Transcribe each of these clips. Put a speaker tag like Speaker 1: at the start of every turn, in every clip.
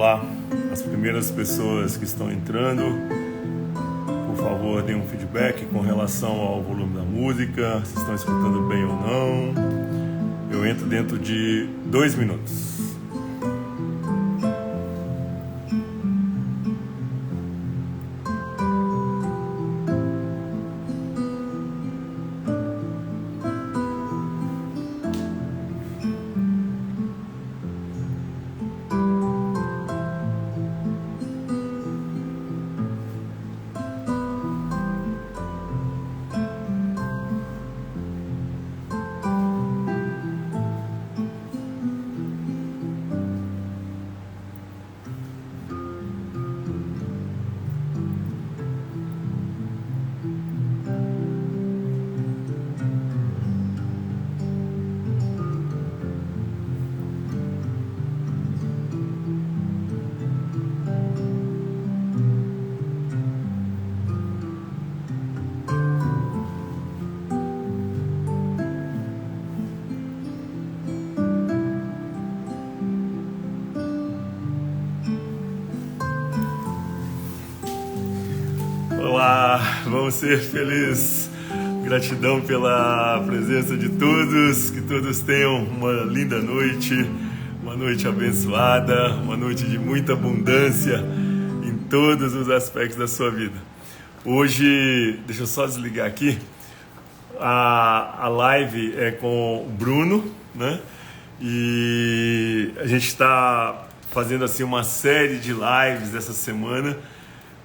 Speaker 1: Olá, as primeiras pessoas que estão entrando, por favor, deem um feedback com relação ao volume da música, se estão escutando bem ou não. Eu entro dentro de 2 minutos. Olá, vamos ser felizes. Gratidão pela presença de todos, que todos tenham uma linda noite, uma noite abençoada, uma noite de muita abundância em todos os aspectos da sua vida. Hoje, deixa eu só desligar aqui, a live é com o Bruno, né? E a gente está fazendo assim uma série de lives essa semana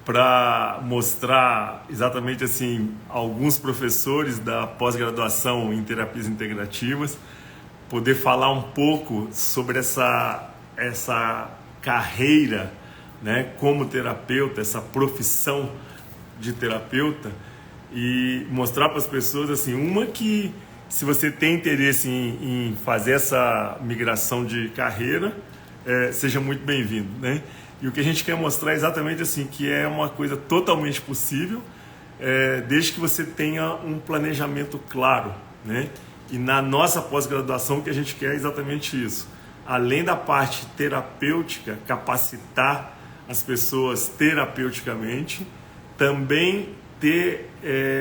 Speaker 1: para mostrar exatamente assim alguns professores da pós-graduação em terapias integrativas, poder falar um pouco sobre essa carreira, né, como terapeuta, essa profissão de terapeuta, e mostrar para as pessoas assim, uma que se você tem interesse em fazer essa migração de carreira, seja muito bem-vindo, né? E o que a gente quer mostrar é exatamente assim, que é uma coisa totalmente possível, desde que você tenha um planejamento claro, né? E na nossa pós-graduação o que a gente quer é exatamente isso. Além da parte terapêutica, capacitar as pessoas terapeuticamente, também ter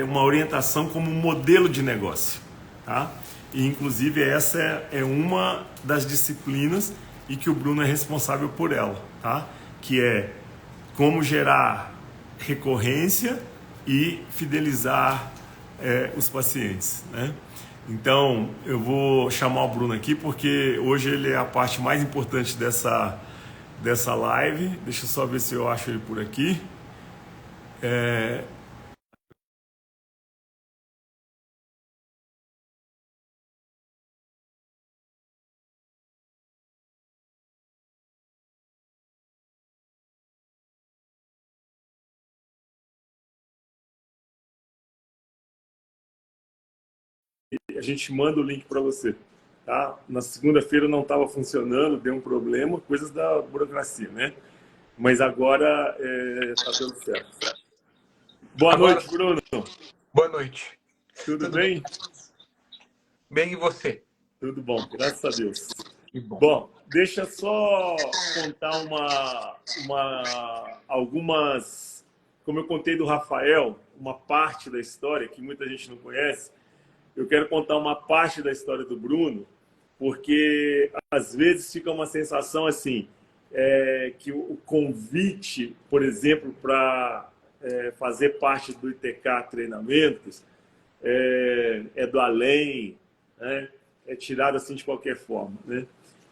Speaker 1: uma orientação como modelo de negócio, tá? E inclusive essa é uma das disciplinas e que o Bruno é responsável por ela, tá? Que é como gerar recorrência e fidelizar os pacientes, né? Então, eu vou chamar o Bruno aqui porque hoje ele é a parte mais importante dessa live. Deixa eu só ver se eu acho ele por aqui. A gente manda o link para você, tá? Na segunda-feira não estava funcionando, deu um problema, coisas da burocracia, né? Mas agora está dando certo. Boa noite, Bruno.
Speaker 2: Boa noite.
Speaker 1: Tudo bem?
Speaker 2: Bem, e você?
Speaker 1: Tudo bom, graças a Deus.
Speaker 2: Que bom.
Speaker 1: Bom, deixa só contar algumas, como eu contei do Rafael, uma parte da história que muita gente não conhece. Eu quero contar uma parte da história do Bruno, porque às vezes fica uma sensação assim, que o convite, por exemplo, para fazer parte do ITK Treinamentos é do além, né? É tirado assim de qualquer forma, né?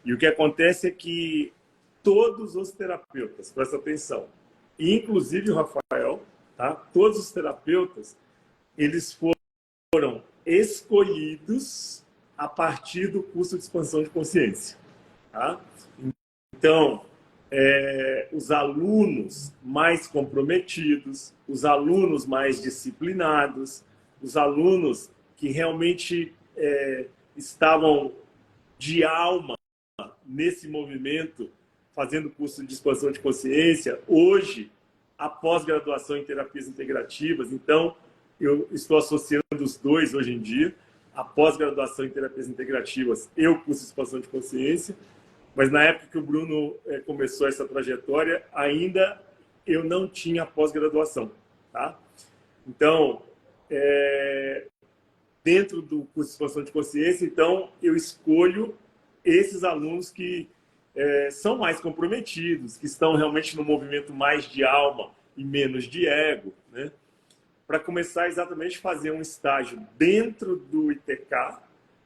Speaker 1: E o que acontece é que todos os terapeutas, presta atenção, inclusive o Rafael, tá? Todos os terapeutas, eles foram escolhidos a partir do curso de expansão de consciência, tá? Então, os alunos mais comprometidos, os alunos mais disciplinados, os alunos que realmente estavam de alma nesse movimento, fazendo curso de expansão de consciência, hoje, a pós-graduação em terapias integrativas. Então, eu estou associando os dois hoje em dia, a pós-graduação em terapias integrativas e o curso de expansão de consciência. Mas na época que o Bruno começou essa trajetória, ainda eu não tinha pós-graduação, tá? Então, dentro do curso de expansão de consciência, então eu escolho esses alunos que são mais comprometidos, que estão realmente no movimento mais de alma e menos de ego, né? Para começar exatamente a fazer um estágio dentro do ITK,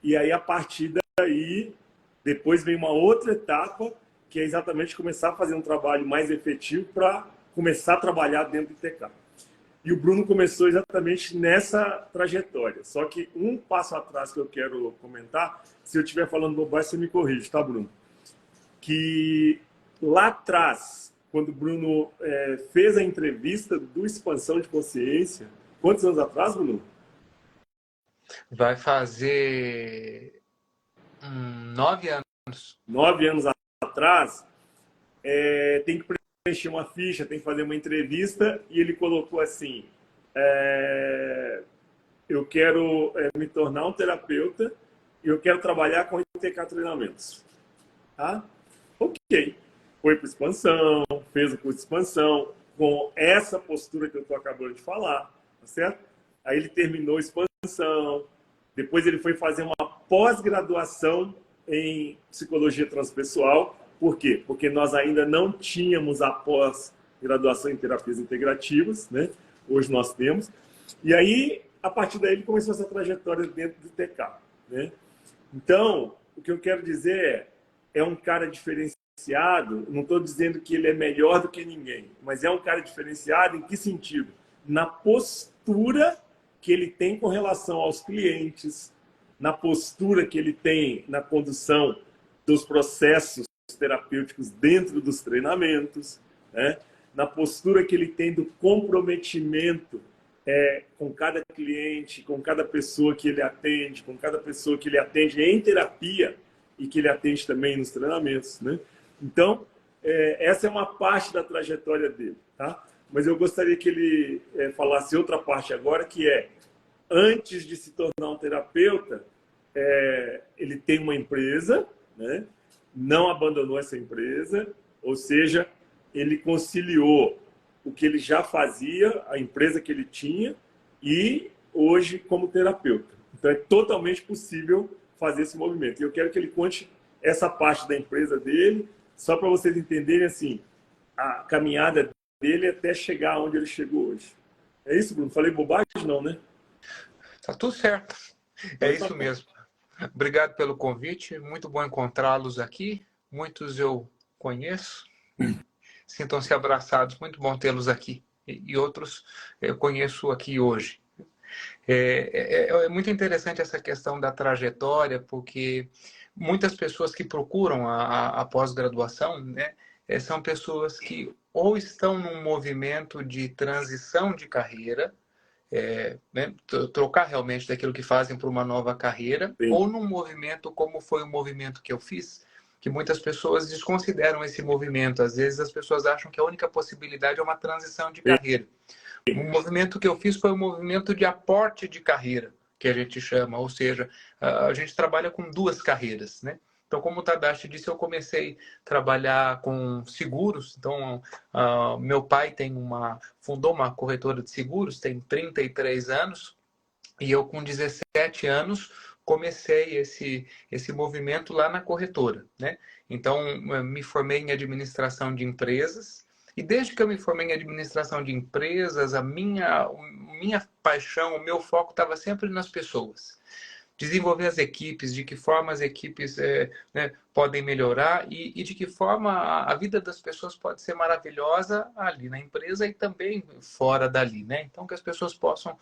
Speaker 1: e aí a partir daí depois vem uma outra etapa, que é exatamente começar a fazer um trabalho mais efetivo para começar a trabalhar dentro do ITK. E o Bruno começou exatamente nessa trajetória. Só que um passo atrás que eu quero comentar, se eu estiver falando bobagem, você me corrige, tá, Bruno? Que lá atrás, quando o Bruno fez a entrevista do Expansão de Consciência, quantos anos atrás, Bruno?
Speaker 2: Vai fazer 9 anos.
Speaker 1: 9 anos atrás, tem que preencher uma ficha, tem que fazer uma entrevista, e ele colocou assim, eu quero me tornar um terapeuta e eu quero trabalhar com ITK Treinamentos. Tá? Ok. Foi para expansão, fez o curso de expansão, com essa postura que eu estou acabando de falar, tá certo? Aí ele terminou a expansão, depois ele foi fazer uma pós-graduação em psicologia transpessoal. Por quê? Porque nós ainda não tínhamos a pós-graduação em terapias integrativas, né? Hoje nós temos. E aí, a partir daí, ele começou essa trajetória dentro do TK, né? Então, o que eu quero dizer é um cara diferenciado, não estou dizendo que ele é melhor do que ninguém, mas é um cara diferenciado em que sentido? Na postura que ele tem com relação aos clientes, na postura que ele tem na condução dos processos terapêuticos dentro dos treinamentos, né? Na postura que ele tem do comprometimento com cada cliente, com cada pessoa que ele atende, com cada pessoa que ele atende em terapia e que ele atende também nos treinamentos, né? Então, essa é uma parte da trajetória dele, tá? Mas eu gostaria que ele falasse outra parte agora, que antes de se tornar um terapeuta, ele tem uma empresa, né? Não abandonou essa empresa, ou seja, ele conciliou o que ele já fazia, a empresa que ele tinha, e hoje como terapeuta. Então é totalmente possível fazer esse movimento. E eu quero que ele conte essa parte da empresa dele, só para vocês entenderem assim, a caminhada dele até chegar onde ele chegou hoje. É isso, Bruno? Falei bobagem? Não, né?
Speaker 2: Tá tudo certo. É isso mesmo. Obrigado pelo convite. Muito bom encontrá-los aqui. Muitos eu conheço. Sintam-se abraçados. Muito bom tê-los aqui. E outros eu conheço aqui hoje. É muito interessante essa questão da trajetória, porque muitas pessoas que procuram a pós-graduação, né, são pessoas que ou estão num movimento de transição de carreira, né, trocar realmente daquilo que fazem para uma nova carreira,
Speaker 1: Sim.
Speaker 2: ou num movimento como foi o movimento que eu fiz, que muitas pessoas desconsideram esse movimento. Às vezes as pessoas acham que a única possibilidade é uma transição de carreira. O movimento que eu fiz foi um movimento de aporte de carreira, que a gente chama, ou seja, a gente trabalha com 2 carreiras, né? Então, como o Tadashi disse, eu comecei a trabalhar com seguros. Então, meu pai fundou uma corretora de seguros, tem 33 anos, e eu com 17 anos comecei esse movimento lá na corretora, né? Então, me formei em administração de empresas, e desde que eu me formei em administração de empresas, a minha paixão, o meu foco estava sempre nas pessoas. Desenvolver as equipes, de que forma as equipes né, podem melhorar e de que forma a vida das pessoas pode ser maravilhosa ali na empresa e também fora dali, né? Então, que as pessoas possam,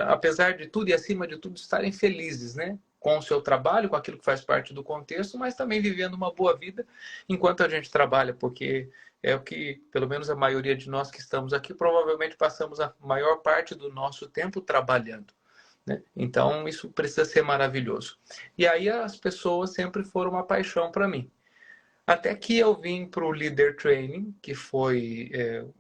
Speaker 2: apesar de tudo e acima de tudo, estarem felizes, né? Com o seu trabalho, com aquilo que faz parte do contexto, mas também vivendo uma boa vida enquanto a gente trabalha, porque é o que, pelo menos a maioria de nós que estamos aqui, provavelmente passamos a maior parte do nosso tempo trabalhando, né? Então, isso precisa ser maravilhoso. E aí as pessoas sempre foram uma paixão para mim. Até que eu vim para o Leader Training, que foi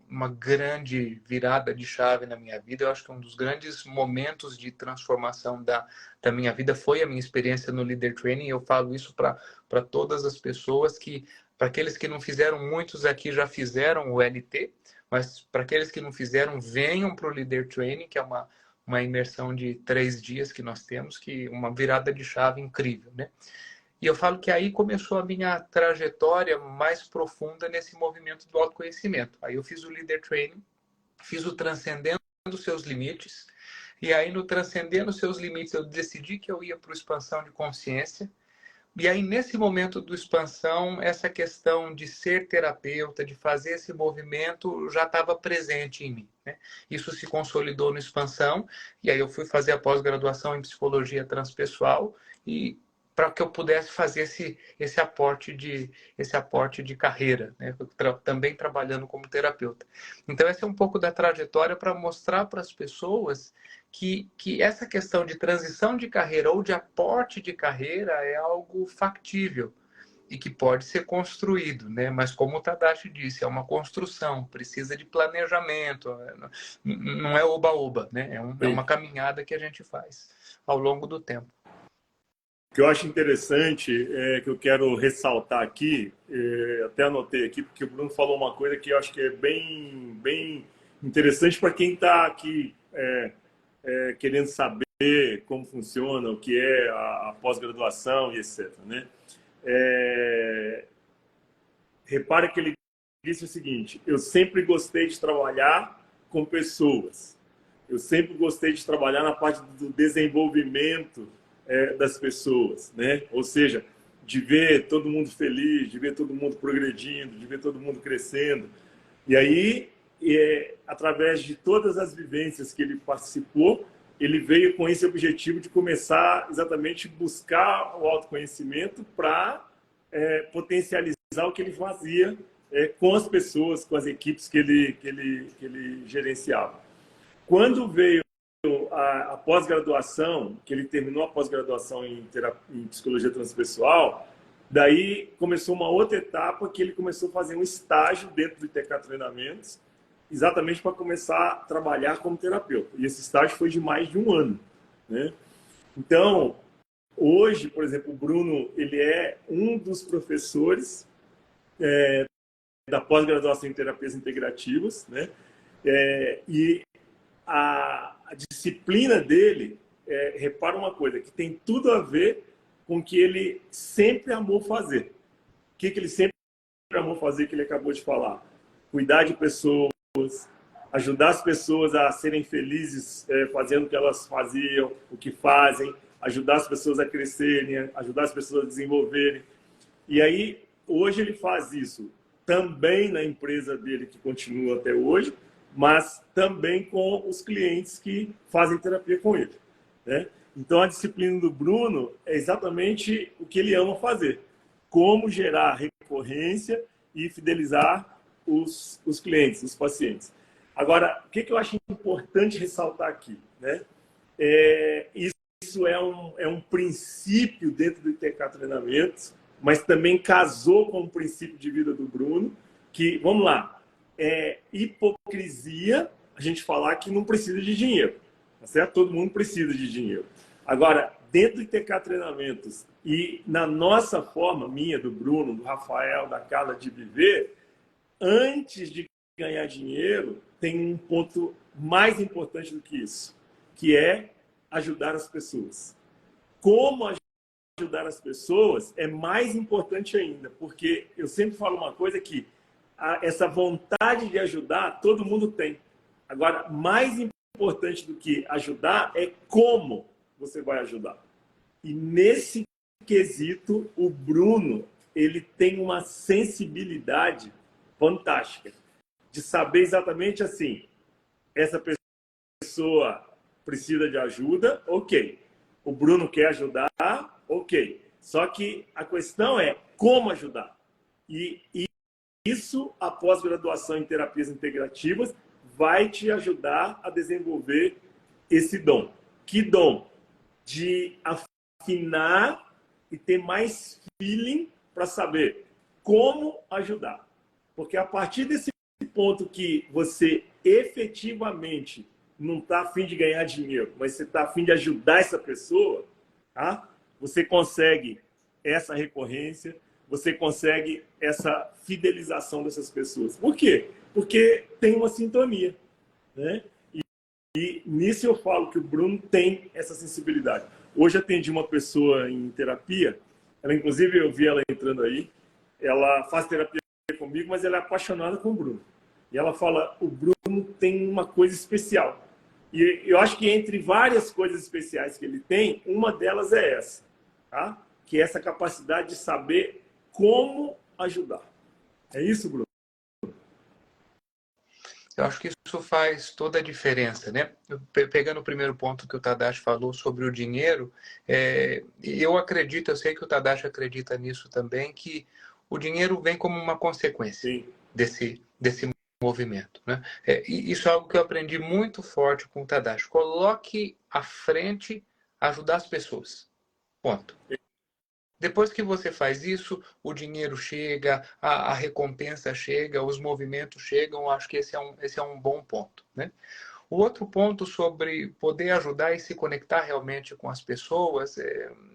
Speaker 2: uma grande virada de chave na minha vida. Eu acho que um dos grandes momentos de transformação da minha vida foi a minha experiência no Leader Training. Eu falo isso para todas as pessoas que, para aqueles que não fizeram, muitos aqui já fizeram o LT, mas para aqueles que não fizeram, venham para o Leader Training, que é uma imersão de 3 dias que nós temos, que uma virada de chave incrível, né? E eu falo que aí começou a minha trajetória mais profunda nesse movimento do autoconhecimento. Aí eu fiz o Leader Training, fiz o Transcendendo os Seus Limites, e aí no Transcendendo os Seus Limites eu decidi que eu ia para o Expansão de Consciência. E aí nesse momento do Expansão, essa questão de ser terapeuta, de fazer esse movimento, já estava presente em mim, né? Isso se consolidou no Expansão, e aí eu fui fazer a pós-graduação em Psicologia Transpessoal, e para que eu pudesse fazer esse aporte de carreira, né? Também trabalhando como terapeuta. Então, essa é um pouco da trajetória para mostrar para as pessoas que essa questão de transição de carreira ou de aporte de carreira é algo factível e que pode ser construído, né? Mas como o Tadashi disse, é uma construção, precisa de planejamento, não é oba-oba, né? É uma caminhada que a gente faz ao longo do tempo.
Speaker 1: O que eu acho interessante, que eu quero ressaltar aqui, até anotei aqui, porque o Bruno falou uma coisa que eu acho que é bem, bem interessante para quem está aqui querendo saber como funciona, o que é a pós-graduação e etc. Né? Repare que ele disse o seguinte: eu sempre gostei de trabalhar com pessoas, eu sempre gostei de trabalhar na parte do desenvolvimento das pessoas, né? Ou seja, de ver todo mundo feliz, de ver todo mundo progredindo, de ver todo mundo crescendo. E aí, através de todas as vivências que ele participou, ele veio com esse objetivo de começar exatamente buscar o autoconhecimento para potencializar o que ele fazia com as pessoas, com as equipes que ele gerenciava. Quando veio a pós-graduação, que ele terminou a pós-graduação em psicologia transpessoal, daí começou uma outra etapa que ele começou a fazer um estágio dentro do ITK Treinamentos, exatamente para começar a trabalhar como terapeuta. E esse estágio foi de mais de um ano, né? Então, hoje, por exemplo, o Bruno, ele é um dos professores da pós-graduação em terapias integrativas, né? E a disciplina dele, repara uma coisa, que tem tudo a ver com o que ele sempre amou fazer. O que ele sempre amou fazer, que ele acabou de falar? Cuidar de pessoas, ajudar as pessoas a serem felizes fazendo o que elas faziam, o que fazem, ajudar as pessoas a crescerem, ajudar as pessoas a desenvolverem. E aí, hoje ele faz isso também na empresa dele, que continua até hoje, mas também com os clientes que fazem terapia com ele, né? Então, a disciplina do Bruno é exatamente o que ele ama fazer. Como gerar recorrência e fidelizar os clientes, os pacientes. Agora, o que eu acho importante ressaltar aqui, né? Isso é um princípio dentro do ITK Treinamentos, mas também casou com o princípio de vida do Bruno, que, vamos lá, é hipocrisia a gente falar que não precisa de dinheiro, tá certo? Todo mundo precisa de dinheiro. Agora, dentro do ITK Treinamentos e na nossa forma, minha, do Bruno, do Rafael, da Carla, de viver, antes de ganhar dinheiro, tem um ponto mais importante do que isso, que é ajudar as pessoas. Como ajudar as pessoas é mais importante ainda, porque eu sempre falo uma coisa que essa vontade de ajudar, todo mundo tem. Agora, mais importante do que ajudar é como você vai ajudar. E nesse quesito, o Bruno, ele tem uma sensibilidade fantástica de saber exatamente assim, essa pessoa precisa de ajuda, ok. O Bruno quer ajudar, ok. Só que a questão é como ajudar. E isso, a pós-graduação em terapias integrativas, vai te ajudar a desenvolver esse dom. Que dom? De afinar e ter mais feeling para saber como ajudar. Porque a partir desse ponto que você efetivamente não está a fim de ganhar dinheiro, mas você está a fim de ajudar essa pessoa, tá? Você consegue essa recorrência, você consegue essa fidelização dessas pessoas. Por quê? Porque tem uma sintonia, né? E nisso eu falo que o Bruno tem essa sensibilidade. Hoje atendi uma pessoa em terapia, ela inclusive eu vi ela entrando aí, ela faz terapia comigo, mas ela é apaixonada com o Bruno. E ela fala, o Bruno tem uma coisa especial. E eu acho que entre várias coisas especiais que ele tem, uma delas é essa, tá? Que é essa capacidade de saber como ajudar. É isso, Bruno?
Speaker 2: Eu acho que isso faz toda a diferença, né? Pegando o primeiro ponto que o Tadashi falou sobre o dinheiro, eu acredito, eu sei que o Tadashi acredita nisso também, que o dinheiro vem como uma consequência
Speaker 1: Sim.
Speaker 2: desse movimento, né? E isso é algo que eu aprendi muito forte com o Tadashi. Coloque à frente ajudar as pessoas. Ponto. Depois que você faz isso, o dinheiro chega, a recompensa chega, os movimentos chegam. Acho que esse é um bom ponto, né? O outro ponto sobre poder ajudar e se conectar realmente com as pessoas,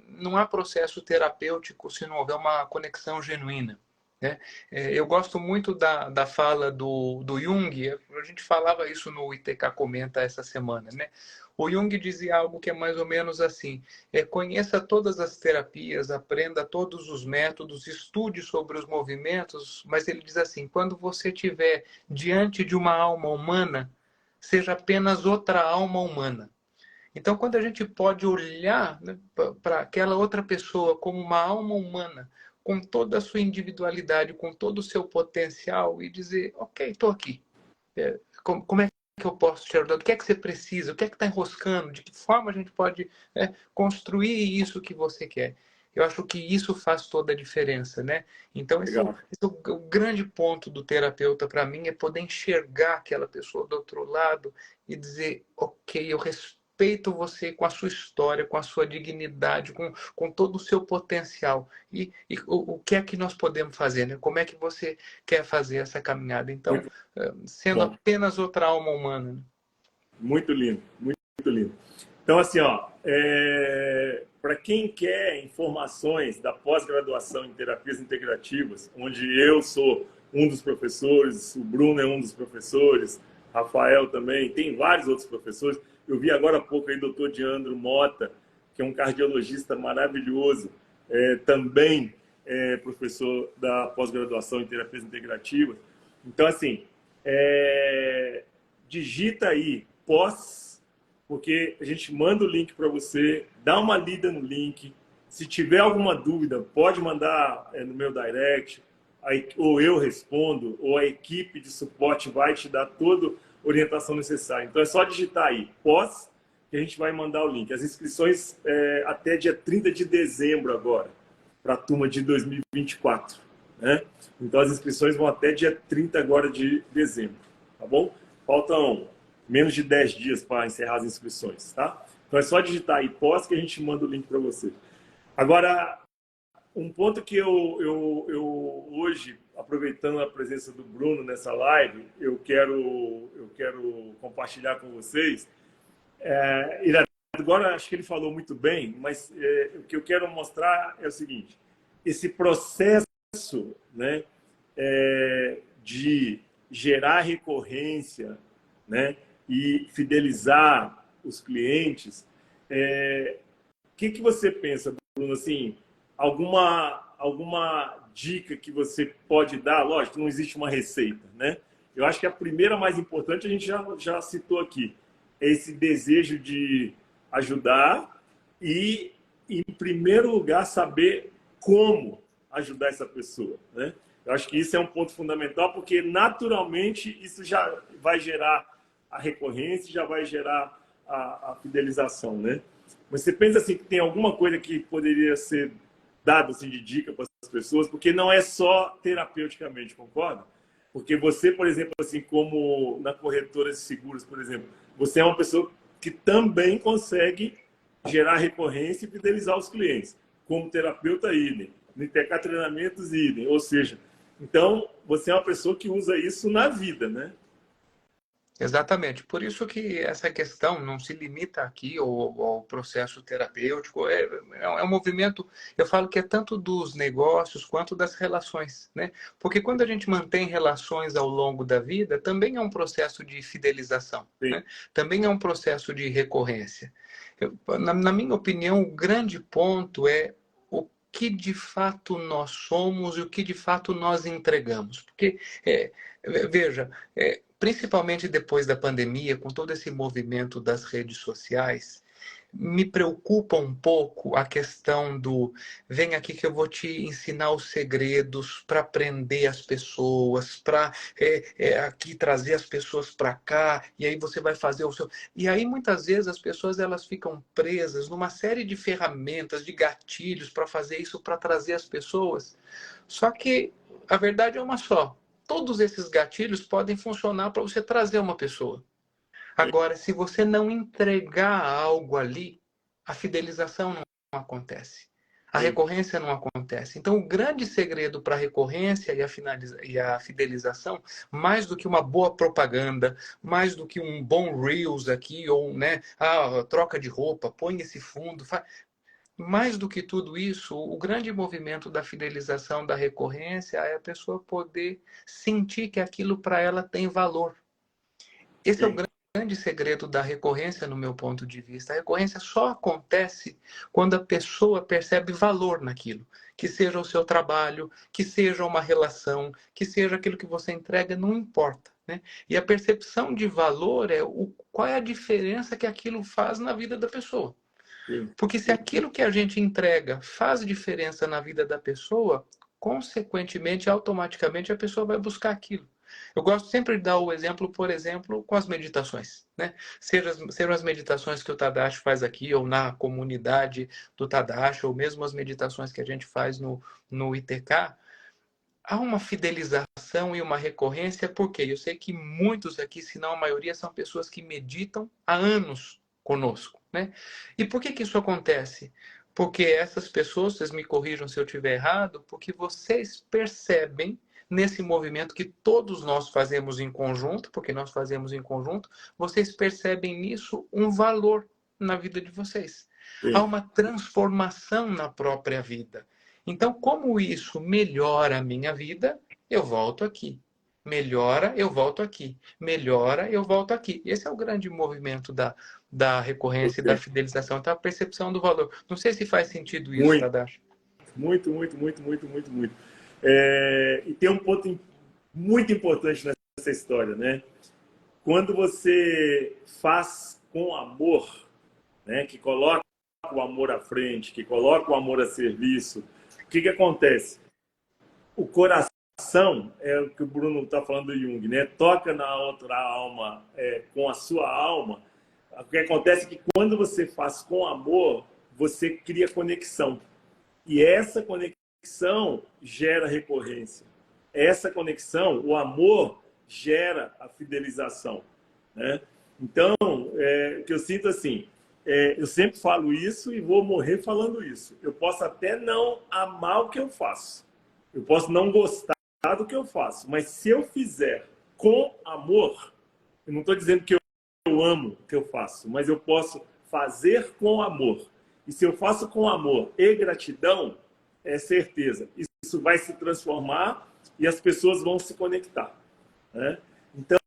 Speaker 2: não há processo terapêutico se não houver uma conexão genuína, né? Eu gosto muito da fala do Jung, a gente falava isso no ITK Comenta essa semana, né? O Jung dizia algo que é mais ou menos assim, conheça todas as terapias, aprenda todos os métodos, estude sobre os movimentos, mas ele diz assim, quando você estiver diante de uma alma humana, seja apenas outra alma humana. Então, quando a gente pode olhar, né, para aquela outra pessoa como uma alma humana, com toda a sua individualidade, com todo o seu potencial, e dizer, ok, estou aqui. Como é que eu posso te ajudar? O que é que você precisa? O que é que está enroscando? De que forma a gente pode construir isso que você quer? Eu acho que isso faz toda a diferença, né? Então, esse é o grande ponto do terapeuta para mim, é poder enxergar aquela pessoa do outro lado e dizer, ok, eu respeito você com a sua história, com a sua dignidade, com todo o seu potencial. E o que é que nós podemos fazer, né? Como é que você quer fazer essa caminhada? Então, sendo
Speaker 1: Bom.
Speaker 2: apenas outra alma humana. Né?
Speaker 1: Muito lindo, muito lindo. Então, assim, para quem quer informações da pós-graduação em terapias integrativas, onde eu sou um dos professores, o Bruno é um dos professores, Rafael também, tem vários outros professores. Eu vi agora há pouco aí o doutor Diandro Mota, que é um cardiologista maravilhoso, também é professor da pós-graduação em terapias integrativas. Então, assim, digita aí pós, porque a gente manda o link para você, dá uma lida no link. Se tiver alguma dúvida, pode mandar no meu direct, ou eu respondo, ou a equipe de suporte vai te dar toda a orientação necessária. Então é só digitar aí pós, que a gente vai mandar o link. As inscrições até dia 30 de dezembro agora, para a turma de 2024. Né? Então as inscrições vão até dia 30 agora de dezembro. Tá bom? Faltam menos de 10 dias para encerrar as inscrições, tá? Então é só digitar aí pós que a gente manda o link para você. Agora, um ponto que eu hoje, aproveitando a presença do Bruno nessa live, eu quero compartilhar com vocês. Agora, acho que ele falou muito bem, mas o que eu quero mostrar é o seguinte: esse processo, né, de gerar recorrência, né, e fidelizar os clientes. O que você pensa, Bruno? Assim, alguma dica que você pode dar? Lógico, não existe uma receita, né? Eu acho que a primeira mais importante a gente já citou aqui, é esse desejo de ajudar e, em primeiro lugar, saber como ajudar essa pessoa, né? Eu acho que isso é um ponto fundamental, porque naturalmente isso já vai gerar a recorrência, já vai gerar a fidelização, né? Mas você pensa assim que tem alguma coisa que poderia ser dado assim de dica para as pessoas, porque não é só terapeuticamente, concorda? Porque você, por exemplo, assim como na corretora de seguros, por exemplo, você é uma pessoa que também consegue gerar recorrência e fidelizar os clientes. Como terapeuta, idem. No ITK Treinamentos, idem. Ou seja, então, você é uma pessoa que usa isso na vida, né?
Speaker 2: Exatamente. Por isso que essa questão não se limita aqui ao processo terapêutico. É um movimento, eu falo que é tanto dos negócios quanto das relações, né? Porque quando a gente mantém relações ao longo da vida, também é um processo de fidelização,
Speaker 1: Sim.
Speaker 2: né? Também é um processo de recorrência. Na minha opinião, o grande ponto é o que de fato nós somos e o que de fato nós entregamos. Porque, veja, principalmente depois da pandemia, com todo esse movimento das redes sociais, me preocupa um pouco a questão do vem aqui que eu vou te ensinar os segredos para prender as pessoas, para aqui trazer as pessoas para cá, e aí você vai fazer o seu... E aí muitas vezes as pessoas elas ficam presas numa série de ferramentas, de gatilhos para fazer isso, para trazer as pessoas. Só que a verdade é uma só. Todos esses gatilhos podem funcionar para você trazer uma pessoa. Agora, se você não entregar algo ali, a fidelização não acontece. A recorrência não acontece. Então, o grande segredo para a recorrência e a fidelização, mais do que uma boa propaganda, mais do que um bom Reels aqui, ou né, troca de roupa, põe esse fundo, mais do que tudo isso, o grande movimento da fidelização, da recorrência, é a pessoa poder sentir que aquilo para ela tem valor. Esse é o grande segredo da recorrência, no meu ponto de vista. A recorrência só acontece quando a pessoa percebe valor naquilo. Que seja o seu trabalho, que seja uma relação, que seja aquilo que você entrega, não importa. Né? E a percepção de valor é qual é a diferença que aquilo faz na vida da pessoa. Porque se aquilo que a gente entrega faz diferença na vida da pessoa, consequentemente, automaticamente, a pessoa vai buscar aquilo. Eu gosto sempre de dar o exemplo, por exemplo, com as meditações. Né? Sejam as meditações que o Tadashi faz aqui, ou na comunidade do Tadashi, ou mesmo as meditações que a gente faz no ITK, há uma fidelização e uma recorrência, porque eu sei que muitos aqui, se não a maioria, são pessoas que meditam há anos conosco. Né? E por que isso acontece? Porque essas pessoas, vocês me corrijam se eu estiver errado, porque vocês percebem nesse movimento que todos nós fazemos em conjunto, porque nós fazemos em conjunto, vocês percebem nisso um valor na vida de vocês.
Speaker 1: Sim.
Speaker 2: Há uma transformação na própria vida. Então, como isso melhora a minha vida, eu volto aqui. Melhora, eu volto aqui. Melhora, eu volto aqui. Esse é o grande movimento da recorrência e da fidelização. Então, a percepção do valor. Não sei se faz sentido isso, Tadashi.
Speaker 1: Muito. E tem um ponto muito importante nessa história, né? Quando você faz com amor, né? Que coloca o amor à frente, que coloca o amor a serviço, o que acontece? O coração, é o que o Bruno está falando do Jung, né? Toca na outra alma com a sua alma. O que acontece é que quando você faz com amor, você cria conexão. E essa conexão gera recorrência. Essa conexão, o amor, gera a fidelização. Né? Então, o que eu sinto assim, eu sempre falo isso e vou morrer falando isso. Eu posso até não amar o que eu faço. Eu posso não gostar do que eu faço. Mas se eu fizer com amor, eu não estou dizendo que eu amo o que eu faço, mas eu posso fazer com amor. E se eu faço com amor e gratidão, é certeza. Isso vai se transformar e as pessoas vão se conectar. Né? Então,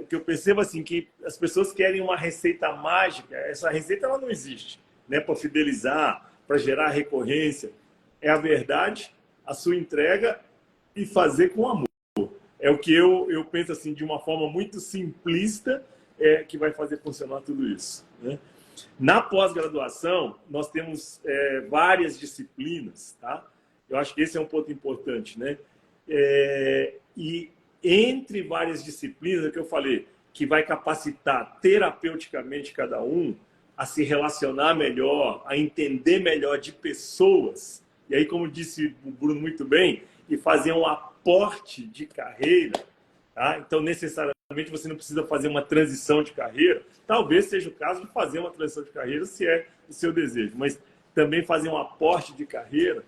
Speaker 1: o que eu percebo assim, que as pessoas querem uma receita mágica. Essa receita ela não existe, né? Para fidelizar, para gerar recorrência. É a verdade, a sua entrega e fazer com amor. É o que eu penso assim, de uma forma muito simplista, que vai fazer funcionar tudo isso. Né? Na pós-graduação, nós temos várias disciplinas. Tá? Eu acho que esse é um ponto importante. Né? E entre várias disciplinas, é o que eu falei, que vai capacitar terapeuticamente cada um a se relacionar melhor, a entender melhor de pessoas. E aí, como disse o Bruno muito bem, e fazer um aporte de carreira. Tá? Então, necessariamente, você não precisa fazer uma transição de carreira. Talvez seja o caso de fazer uma transição de carreira, se é o seu desejo. Mas também fazer um aporte de carreira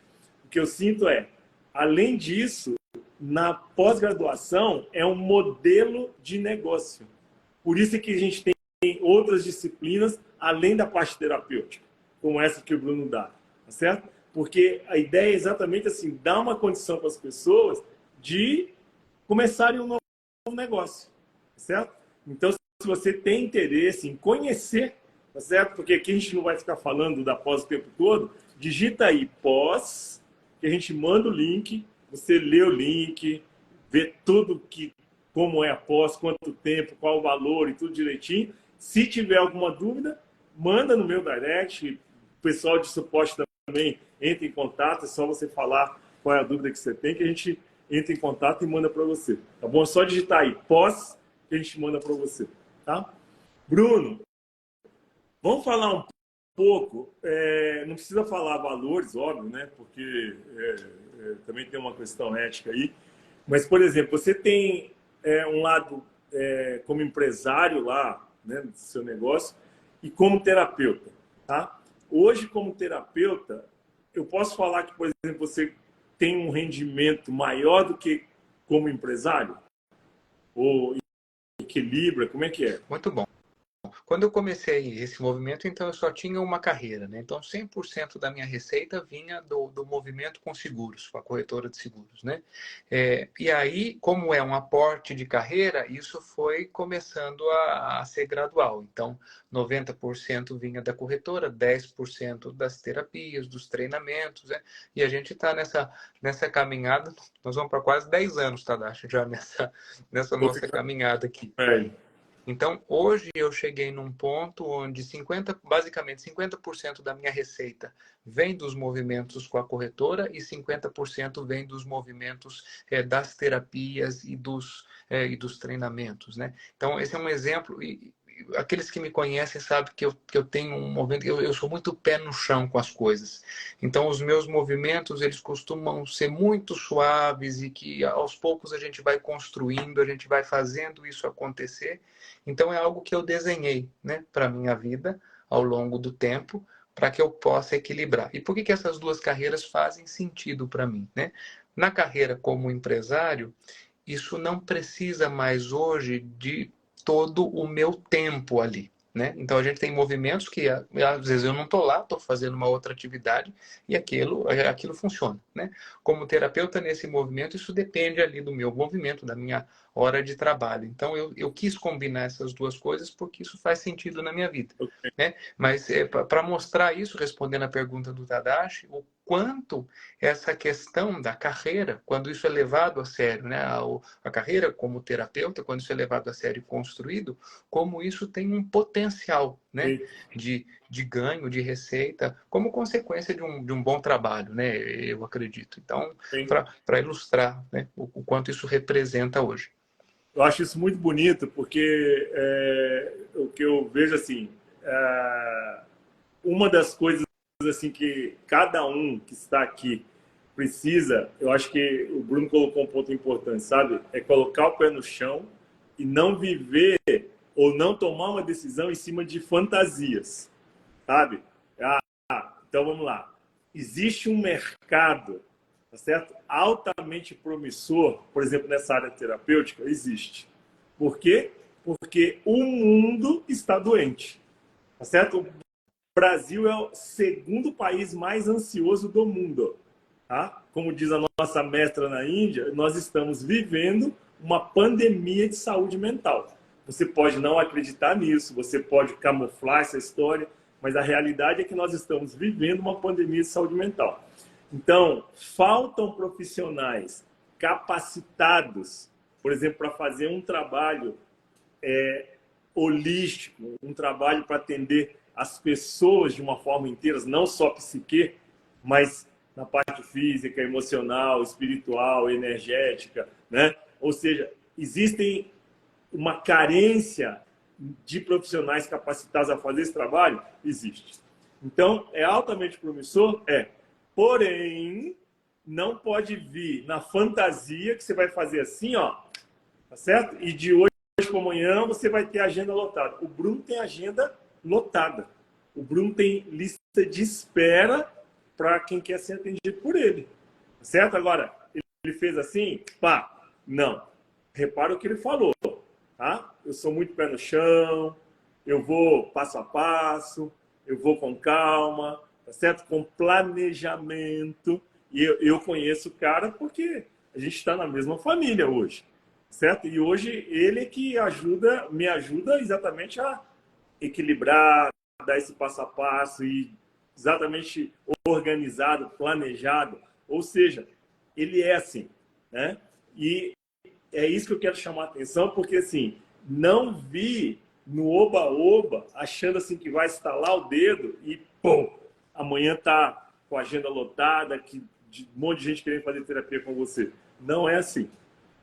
Speaker 1: que eu sinto é, além disso, na pós-graduação é um modelo de negócio. Por isso é que a gente tem outras disciplinas além da parte terapêutica, como essa que o Bruno dá, tá certo? Porque a ideia é exatamente assim, dar uma condição para as pessoas de começarem um novo negócio, tá certo? Então, se você tem interesse em conhecer, tá certo? Porque aqui a gente não vai ficar falando da pós o tempo todo, digita aí pós, que a gente manda o link, você lê o link, vê tudo como é a pós, quanto tempo, qual o valor e tudo direitinho. Se tiver alguma dúvida, manda no meu direct, o pessoal de suporte também entra em contato, é só você falar qual é a dúvida que você tem, que a gente entra em contato e manda para você, tá bom? É só digitar aí pós, que a gente manda para você, tá? Bruno, vamos falar um pouco, não precisa falar valores, óbvio, né? Porque também tem uma questão ética aí. Mas, por exemplo, você tem um lado como empresário lá, né, do seu negócio, e como terapeuta, tá? Hoje, como terapeuta, eu posso falar que, por exemplo, você tem um rendimento maior do que como empresário? Ou equilibra? Como é que é?
Speaker 2: Muito bom. Quando eu comecei esse movimento, então eu só tinha uma carreira, né? Então 100% da minha receita vinha do movimento com seguros, com a corretora de seguros, né? E aí, como é um aporte de carreira, isso foi começando a ser gradual. Então, 90% vinha da corretora, 10% das terapias, dos treinamentos, né? E a gente está nessa caminhada, nós vamos para quase 10 anos, Tadashi, já nessa nossa caminhada aqui. Então, hoje eu cheguei num ponto onde basicamente 50% da minha receita vem dos movimentos com a corretora e 50% vem dos movimentos das terapias e dos treinamentos, né? Então, esse é um exemplo. E aqueles que me conhecem sabem que eu tenho um movimento, eu sou muito pé no chão com as coisas. Então, os meus movimentos, eles costumam ser muito suaves e que aos poucos a gente vai construindo, a gente vai fazendo isso acontecer. Então, é algo que eu desenhei, né, para a minha vida ao longo do tempo, para que eu possa equilibrar. E por que essas duas carreiras fazem sentido para mim, né? Na carreira como empresário, isso não precisa mais hoje de todo o meu tempo ali, né? Então a gente tem movimentos que às vezes eu não estou lá, estou fazendo uma outra atividade e aquilo funciona, né? Como terapeuta nesse movimento, isso depende ali do meu movimento, da minha hora de trabalho. Então eu quis combinar essas duas coisas porque isso faz sentido na minha vida, né? Mas para mostrar isso, respondendo a pergunta do Tadashi, o quanto essa questão da carreira, quando isso é levado a sério, né? A carreira como terapeuta, quando isso é levado a sério e construído, como isso tem um potencial, né? De ganho, de receita, como consequência de um bom trabalho, né? Eu acredito. Então, para ilustrar, né? O quanto isso representa hoje.
Speaker 1: Eu acho isso muito bonito, porque o que eu vejo assim, uma das coisas assim que cada um que está aqui precisa, eu acho que o Bruno colocou um ponto importante, sabe? É colocar o pé no chão e não viver ou não tomar uma decisão em cima de fantasias, sabe? Então vamos lá. Existe um mercado, tá certo? Altamente promissor, por exemplo, nessa área terapêutica, existe. Por quê? Porque o mundo está doente, tá certo? O Brasil é o segundo país mais ansioso do mundo, tá? Como diz a nossa mestra na Índia, nós estamos vivendo uma pandemia de saúde mental. Você pode não acreditar nisso, você pode camuflar essa história, mas a realidade é que nós estamos vivendo uma pandemia de saúde mental. Então, faltam profissionais capacitados, por exemplo, para fazer um trabalho holístico, um trabalho para atender as pessoas de uma forma inteira, não só psique, mas na parte física, emocional, espiritual, energética, né? Ou seja, existem uma carência de profissionais capacitados a fazer esse trabalho? Existe. Então, é altamente promissor? Porém, não pode vir na fantasia que você vai fazer assim, ó, tá certo? E de hoje para amanhã você vai ter agenda lotada. O Bruno tem agenda lotada. O Bruno tem lista de espera para quem quer ser atendido por ele. Certo? Agora, ele fez assim, pá, não. Repara o que ele falou, tá? Eu sou muito pé no chão, eu vou passo a passo, eu vou com calma, tá certo? Com planejamento. E eu conheço o cara porque a gente está na mesma família hoje, certo? E hoje ele é que me ajuda exatamente a equilibrar, dar esse passo a passo e exatamente organizado, planejado. Ou seja, ele é assim, né? E é isso que eu quero chamar a atenção, porque assim, não vi no oba-oba achando assim que vai estalar o dedo e pum, amanhã tá com a agenda lotada, que de um monte de gente querendo fazer terapia com você. Não é assim,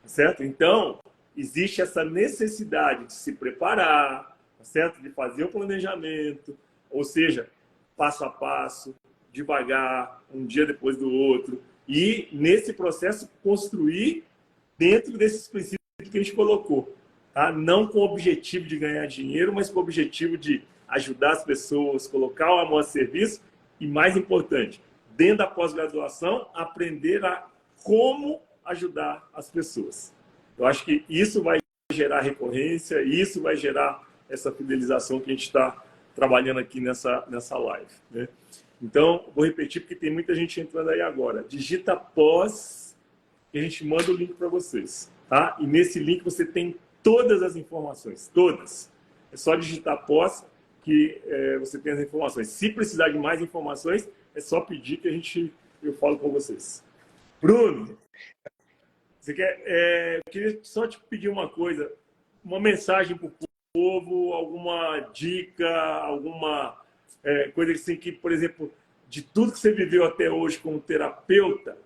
Speaker 1: certo? Então, existe essa necessidade de se preparar, certo? De fazer o planejamento, ou seja, passo a passo, devagar, um dia depois do outro, e nesse processo construir dentro desses princípios que a gente colocou, tá? Não com o objetivo de ganhar dinheiro, mas com o objetivo de ajudar as pessoas, colocar o amor a serviço e, mais importante, dentro da pós-graduação, aprender a como ajudar as pessoas. Eu acho que isso vai gerar recorrência, isso vai gerar essa fidelização que a gente está trabalhando aqui nessa live, né? Então, vou repetir porque tem muita gente entrando aí agora. Digita pós e a gente manda o link para vocês, tá? E nesse link você tem todas as informações, todas. É só digitar pós que você tem as informações. Se precisar de mais informações, é só pedir que eu falo com vocês. Bruno, você quer, eu queria só te pedir uma coisa, uma mensagem para o povo, alguma dica, alguma coisa assim que, por exemplo, de tudo que você viveu até hoje como terapeuta,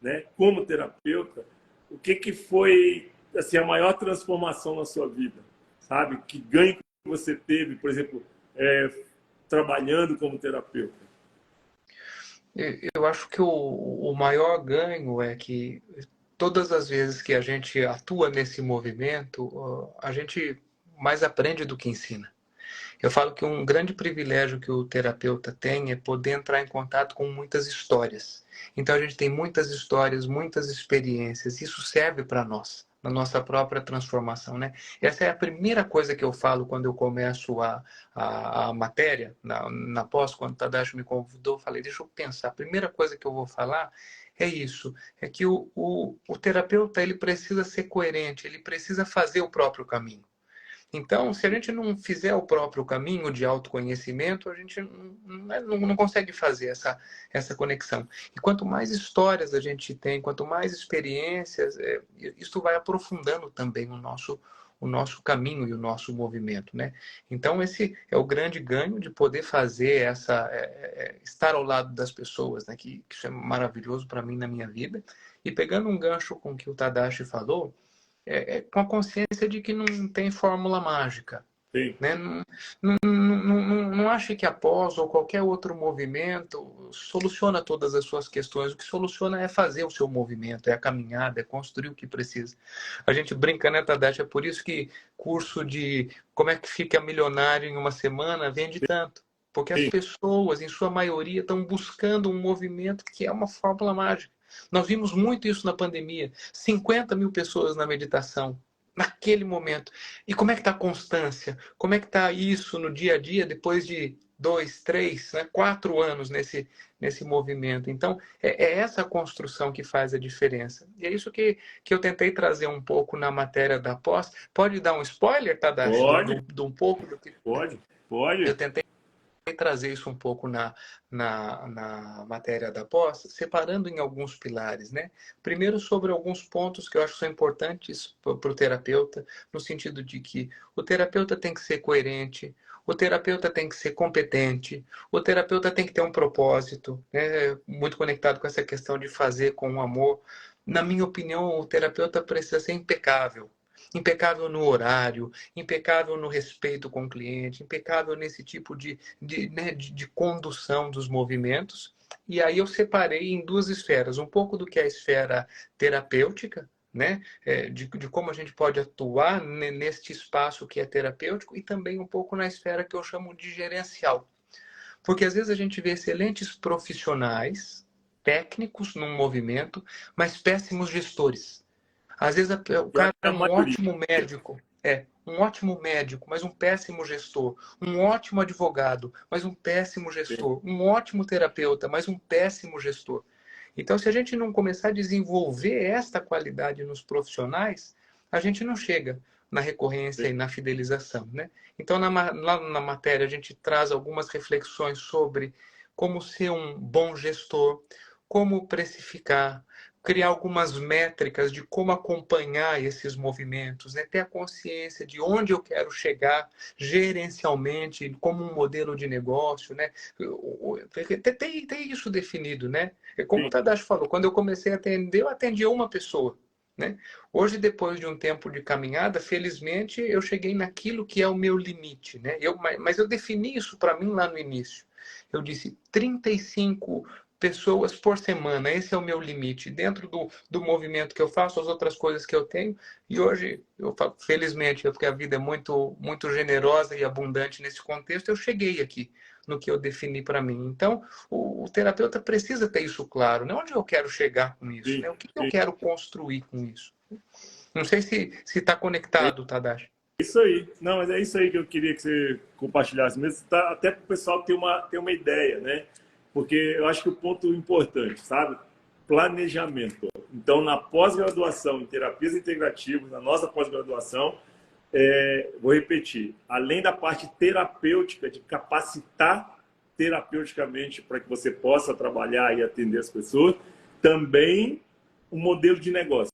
Speaker 1: né? Como terapeuta, o que foi assim a maior transformação na sua vida, sabe? Que ganho que você teve, por exemplo, trabalhando como terapeuta?
Speaker 2: Eu acho que o maior ganho é que todas as vezes que a gente atua nesse movimento, a gente mais aprende do que ensina. Eu falo que um grande privilégio que o terapeuta tem é poder entrar em contato com muitas histórias. Então a gente tem muitas histórias, muitas experiências. Isso serve para nós, na nossa própria transformação, né? Essa é a primeira coisa que eu falo quando eu começo a matéria, na pós, quando o Tadashi me convidou, eu falei, deixa eu pensar. A primeira coisa que eu vou falar é isso, é que o terapeuta ele precisa ser coerente, ele precisa fazer o próprio caminho. Então, se a gente não fizer o próprio caminho de autoconhecimento, a gente não consegue fazer essa conexão. E quanto mais histórias a gente tem, quanto mais experiências, isso vai aprofundando também o nosso caminho e o nosso movimento, né? Então, esse é o grande ganho de poder fazer estar ao lado das pessoas, né? Que isso é maravilhoso para mim na minha vida. E pegando um gancho com o que o Tadashi falou, com a consciência de que não tem fórmula mágica.
Speaker 1: Sim.
Speaker 2: Né? Não ache que após ou qualquer outro movimento soluciona todas as suas questões. O que soluciona é fazer o seu movimento, é a caminhada, é construir o que precisa. A gente brinca, né, Tadashi? É por isso que curso de como é que fica milionário em uma semana vende tanto. Porque as
Speaker 1: Sim.
Speaker 2: pessoas, em sua maioria, estão buscando um movimento que é uma fórmula mágica. Nós vimos muito isso na pandemia. 50 mil pessoas na meditação, naquele momento. E como é que está a constância? Como é que está isso no dia a dia, depois de 2, 3, né, 4 anos nesse movimento? Então, é essa construção que faz a diferença. E é isso que eu tentei trazer um pouco na matéria da pós. Pode dar um spoiler, Tadashi,
Speaker 1: Pode,
Speaker 2: de um pouco do que... Eu
Speaker 1: pode.
Speaker 2: tentei trazer isso um pouco na matéria da pós, separando em alguns pilares, né? Primeiro, sobre alguns pontos que eu acho que são importantes para o terapeuta, no sentido de que o terapeuta tem que ser coerente, o terapeuta tem que ser competente, o terapeuta tem que ter um propósito, né? Muito conectado com essa questão de fazer com amor. Na minha opinião, o terapeuta precisa ser impecável. Impecável no horário, impecável no respeito com o cliente, impecável nesse tipo de condução dos movimentos. E aí eu separei em duas esferas, um pouco do que é a esfera terapêutica, né? De como a gente pode atuar neste espaço que é terapêutico, e também um pouco na esfera que eu chamo de gerencial. Porque às vezes a gente vê excelentes profissionais técnicos num movimento, mas péssimos gestores. Às vezes o
Speaker 1: Eu acho
Speaker 2: cara
Speaker 1: que
Speaker 2: é
Speaker 1: a
Speaker 2: um
Speaker 1: maioria.
Speaker 2: ótimo médico, um ótimo médico, mas um péssimo gestor. Um ótimo advogado, mas um péssimo gestor. Um ótimo terapeuta, mas um péssimo gestor. Então, se a gente não começar a desenvolver esta qualidade nos profissionais, a gente não chega na recorrência e na fidelização, né? Então, lá na matéria, a gente traz algumas reflexões sobre como ser um bom gestor, como precificar, criar algumas métricas de como acompanhar esses movimentos, né? Ter a consciência de onde eu quero chegar gerencialmente, como um modelo de negócio, né? Tem isso definido, né? Como o
Speaker 1: Sim,
Speaker 2: Tadashi falou, quando eu comecei a atender, eu atendia uma pessoa, né? Hoje, depois de um tempo de caminhada, felizmente, eu cheguei naquilo que é o meu limite, né? Mas eu defini isso para mim lá no início. Eu disse 35 pessoas por semana, esse é o meu limite. Dentro do movimento que eu faço, as outras coisas que eu tenho, e hoje, felizmente, porque a vida é muito, muito generosa e abundante nesse contexto, eu cheguei aqui no que eu defini para mim. Então, o terapeuta precisa ter isso claro, né? Onde eu quero chegar com isso,
Speaker 1: sim,
Speaker 2: né? O que eu
Speaker 1: sim.
Speaker 2: quero construir com isso? Não sei se está conectado, Tadashi.
Speaker 1: É isso aí. Não, mas é isso aí que eu queria que você compartilhasse mesmo, tá? Até para o pessoal ter uma ideia, né? Porque eu acho que o ponto importante, sabe? Planejamento. Então, na pós-graduação em terapias integrativas, na nossa pós-graduação, vou repetir, além da parte terapêutica, de capacitar terapeuticamente para que você possa trabalhar e atender as pessoas, também um modelo de negócio,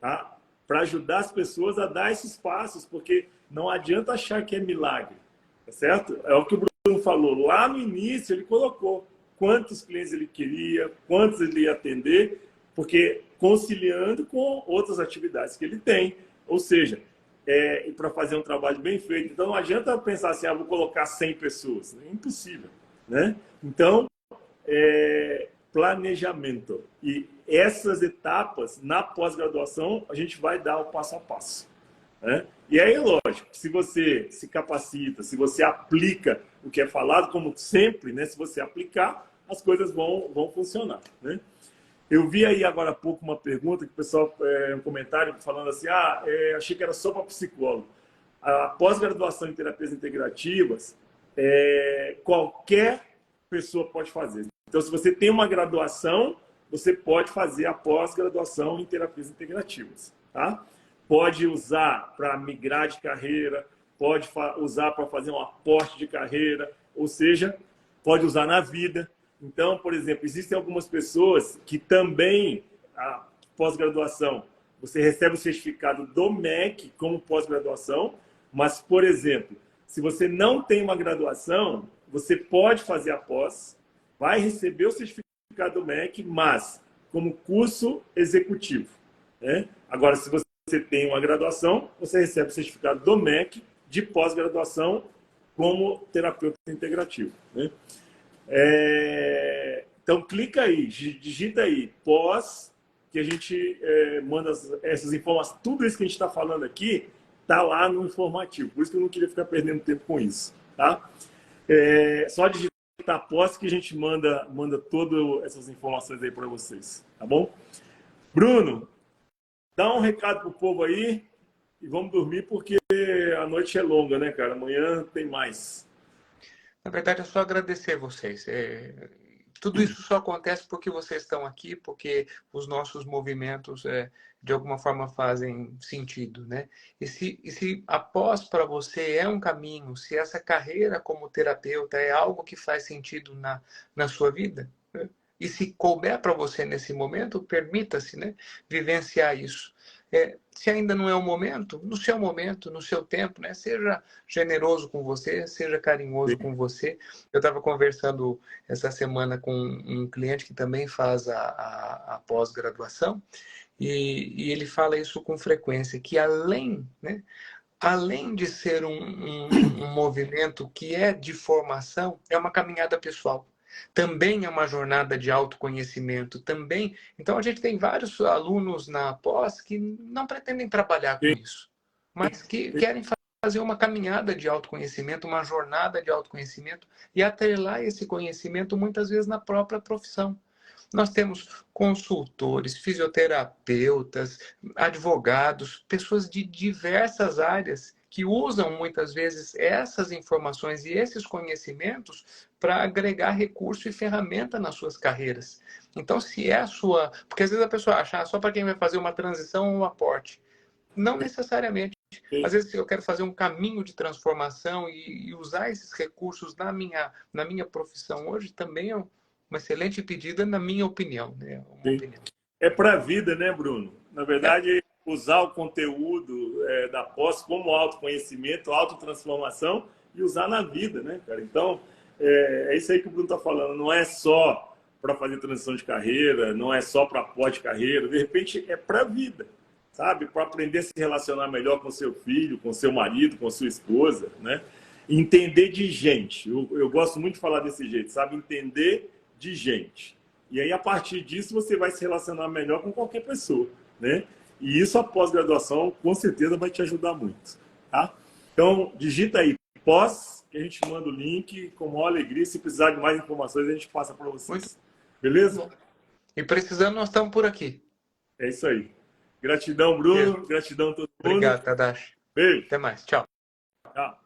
Speaker 1: tá? Para ajudar as pessoas a dar esses passos, porque não adianta achar que é milagre, tá certo? É o que o Bruno falou. Lá no início, ele colocou quantos clientes ele queria, quantos ele ia atender, porque conciliando com outras atividades que ele tem. Ou seja, para fazer um trabalho bem feito. Então, não adianta pensar assim, vou colocar 100 pessoas. É impossível, né? Então, planejamento. E essas etapas, na pós-graduação, a gente vai dar o passo a passo. Né? E aí, lógico, se você se capacita, se você aplica o que é falado, como sempre, né? Se você aplicar, as coisas vão funcionar. Né? Eu vi aí agora há pouco uma pergunta que o pessoal, um comentário falando assim, achei que era só para psicólogo. A pós-graduação em terapias integrativas, qualquer pessoa pode fazer. Então, se você tem uma graduação, você pode fazer a pós-graduação em terapias integrativas. Tá? Pode usar para migrar de carreira, pode usar para fazer um aporte de carreira, ou seja, pode usar na vida. Então, por exemplo, existem algumas pessoas que também, a pós-graduação, você recebe o certificado do MEC como pós-graduação, mas, por exemplo, se você não tem uma graduação, você pode fazer a pós, vai receber o certificado do MEC, mas como curso executivo. Né? Agora, se você tem uma graduação, você recebe o certificado do MEC de pós-graduação como terapeuta integrativo. Né? Então, clica aí, digita aí, pós, que a gente manda essas informações. Tudo isso que a gente está falando aqui está lá no informativo. Por isso que eu não queria ficar perdendo tempo com isso. Tá? Só digitar pós que a gente manda todas essas informações aí para vocês. Tá bom? Bruno, dá um recado pro povo aí e vamos dormir porque a noite é longa, né, cara? Amanhã tem mais.
Speaker 2: Na verdade, é só agradecer vocês. Tudo isso só acontece porque vocês estão aqui, porque os nossos movimentos, de alguma forma, fazem sentido, né? E se após para você é um caminho, se essa carreira como terapeuta é algo que faz sentido na sua vida, né? E se couber para você nesse momento, permita-se, né, vivenciar isso. Se ainda não é o momento, no seu tempo, né? Seja generoso com você, seja carinhoso com você. Eu estava conversando essa semana com um cliente que também faz a pós-graduação e ele fala isso com frequência, que né, além de ser um movimento que é de formação, é uma caminhada pessoal. Também é uma jornada de autoconhecimento, também. Então, a gente tem vários alunos na pós que não pretendem trabalhar com isso, mas que querem fazer uma caminhada de autoconhecimento, uma jornada de autoconhecimento e atrelar esse conhecimento muitas vezes na própria profissão. Nós temos consultores, fisioterapeutas, advogados, pessoas de diversas áreas que usam muitas vezes essas informações e esses conhecimentos para agregar recurso e ferramenta nas suas carreiras. Então, se é a sua... Porque às vezes a pessoa acha só para quem vai fazer uma transição ou um aporte. Não necessariamente. Às vezes eu quero fazer um caminho de transformação e usar esses recursos na minha profissão hoje também é uma excelente pedida, na minha opinião. Né? Uma opinião.
Speaker 1: É para a vida, né, Bruno? Na verdade, usar o conteúdo da pós como autoconhecimento, autotransformação e usar na vida, né, cara? Então, é isso aí que o Bruno está falando. Não é só para fazer transição de carreira, não é só para pós-carreira. De repente, é para a vida. Sabe? Para aprender a se relacionar melhor com seu filho, com seu marido, com sua esposa, né? Entender de gente. Eu gosto muito de falar desse jeito, sabe? Entender de gente. E aí, a partir disso, você vai se relacionar melhor com qualquer pessoa, né? E isso, a pós-graduação, com certeza, vai te ajudar muito, tá? Então, digita aí, pós, que a gente manda o link com maior alegria. Se precisar de mais informações, a gente passa para vocês.
Speaker 2: Muito
Speaker 1: beleza?
Speaker 2: E precisando, nós estamos por aqui.
Speaker 1: É isso aí. Gratidão, Bruno. Gratidão a todo mundo.
Speaker 2: Obrigado, Tadashi.
Speaker 1: Beijo.
Speaker 2: Até mais. Tchau.
Speaker 1: Tchau.